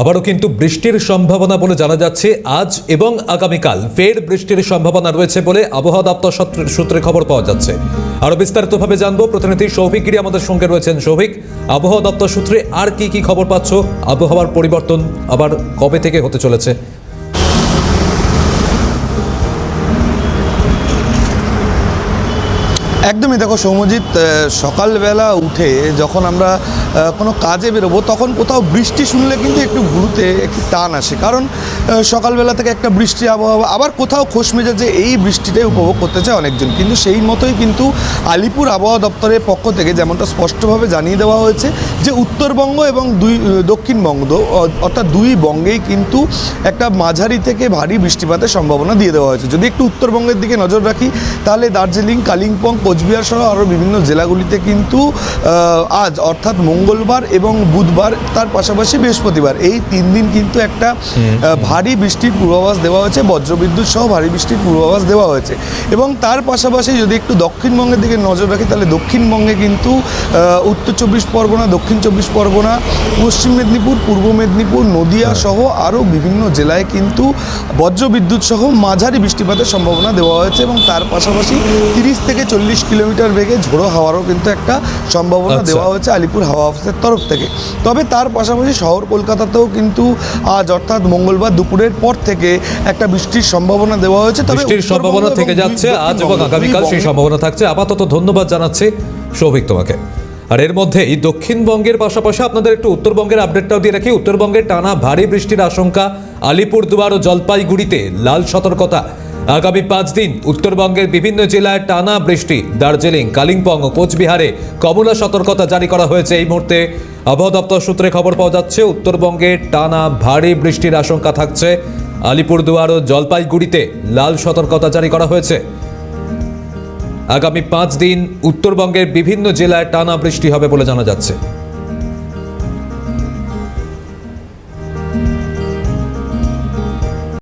আবারও কিন্তু বৃষ্টির সম্ভাবনা বলে জানা যাচ্ছে। আজ এবং আগামীকাল ফের বৃষ্টির সম্ভাবনা রয়েছে বলে আবহাওয়া দপ্তর সূত্রে খবর পাওয়া যাচ্ছে। আরো বিস্তারিতভাবে জানবো, প্রতিনিধি সৌভিক গিরি আমাদের সঙ্গে রয়েছেন। সৌভিক, আবহাওয়া দপ্তর সূত্রে আর কি খবর পাচ্ছ? আবহাওয়ার পরিবর্তন আবার কবে থেকে হতে চলেছে? একদমই, দেখো সৌম্যজিৎ, সকালবেলা উঠে যখন আমরা কোনো কাজে বেরোবো তখন কোথাও বৃষ্টি শুনলে কিন্তু একটু ভুরুতে একটু টান আসে, কারণ সকালবেলা থেকে একটা বৃষ্টি আবহাওয়া, আবার কোথাও খোশ মেজাজে এই বৃষ্টিটাই উপভোগ করতে চায় অনেকজন। কিন্তু সেই মতোই কিন্তু আলিপুর আবহাওয়া দপ্তরের পক্ষ থেকে যেমনটা স্পষ্টভাবে জানিয়ে দেওয়া হয়েছে যে উত্তরবঙ্গ এবং দক্ষিণবঙ্গ অর্থাৎ দুই বঙ্গেই কিন্তু একটা মাঝারি থেকে ভারী বৃষ্টিপাতের সম্ভাবনা দিয়ে দেওয়া হয়েছে। যদি একটু উত্তরবঙ্গের দিকে নজর রাখি তাহলে দার্জিলিং, কালিম্পং, কোচবিহার সহ আরও বিভিন্ন জেলাগুলিতে কিন্তু আজ অর্থাৎ মঙ্গলবার এবং বুধবার, তার পাশাপাশি বৃহস্পতিবার, এই 3 দিন কিন্তু একটা ভারী বৃষ্টির পূর্বাভাস দেওয়া হয়েছে, বজ্রবিদ্যুৎ সহ ভারী বৃষ্টির পূর্বাভাস দেওয়া হয়েছে। এবং তার পাশাপাশি যদি একটু দক্ষিণবঙ্গের দিকে নজর রাখি তাহলে দক্ষিণবঙ্গে কিন্তু উত্তর 24 পরগনা, দক্ষিণ 24 পরগনা, পশ্চিম মেদিনীপুর, পূর্ব মেদিনীপুর, নদিয়া সহ আরও বিভিন্ন জেলায় কিন্তু বজ্রবিদ্যুৎ সহ মাঝারি বৃষ্টিপাতের সম্ভাবনা দেওয়া হয়েছে। এবং তার পাশাপাশি 30 থেকে 40 কিলোমিটার বেগে ঝোড়ো হাওয়ারও কিন্তু একটা সম্ভাবনা দেওয়া হয়েছে আলিপুর হাওয়া অফিসের তরফ থেকে। তবে তার পাশাপাশি শহর কলকাতাতেও কিন্তু আজ অর্থাৎ মঙ্গলবার দুপুরের পর থেকে একটা বৃষ্টির সম্ভাবনা দেওয়া হয়েছে। তবে বৃষ্টির সম্ভাবনা থেকে যাচ্ছে আজ এবং আগামীকাল, সেই সম্ভাবনা থাকছে। আপাতত ধন্যবাদ জানাচ্ছি সৌভিক তোমাকে। আর এর মধ্যেই দক্ষিণবঙ্গের পাশাপাশি আপনাদের একটু উত্তরবঙ্গের আপডেটটাও দিয়ে রাখি। উত্তরবঙ্গে টানা ভারী বৃষ্টির আশঙ্কা, আলিপুরদুয়ার ও জলপাইগুড়িতে লাল সতর্কতা। আগামী 5 দিন উত্তরবঙ্গের বিভিন্ন জেলায় টানা বৃষ্টি। দার্জিলিং, কালিম্পং ও কোচবিহারে কমলা সতর্কতা জারি করা হয়েছে। এই মুহূর্তে আবহাওয়া দপ্তর সূত্রে খবর পাওয়া যাচ্ছে উত্তরবঙ্গে টানা ভারী বৃষ্টির আশঙ্কা থাকছে। আলিপুরদুয়ার ও জলপাইগুড়িতে লাল সতর্কতা জারি করা হয়েছে। আগামী 5 দিন উত্তরবঙ্গের বিভিন্ন জেলায় টানা বৃষ্টি হবে বলে জানা যাচ্ছে।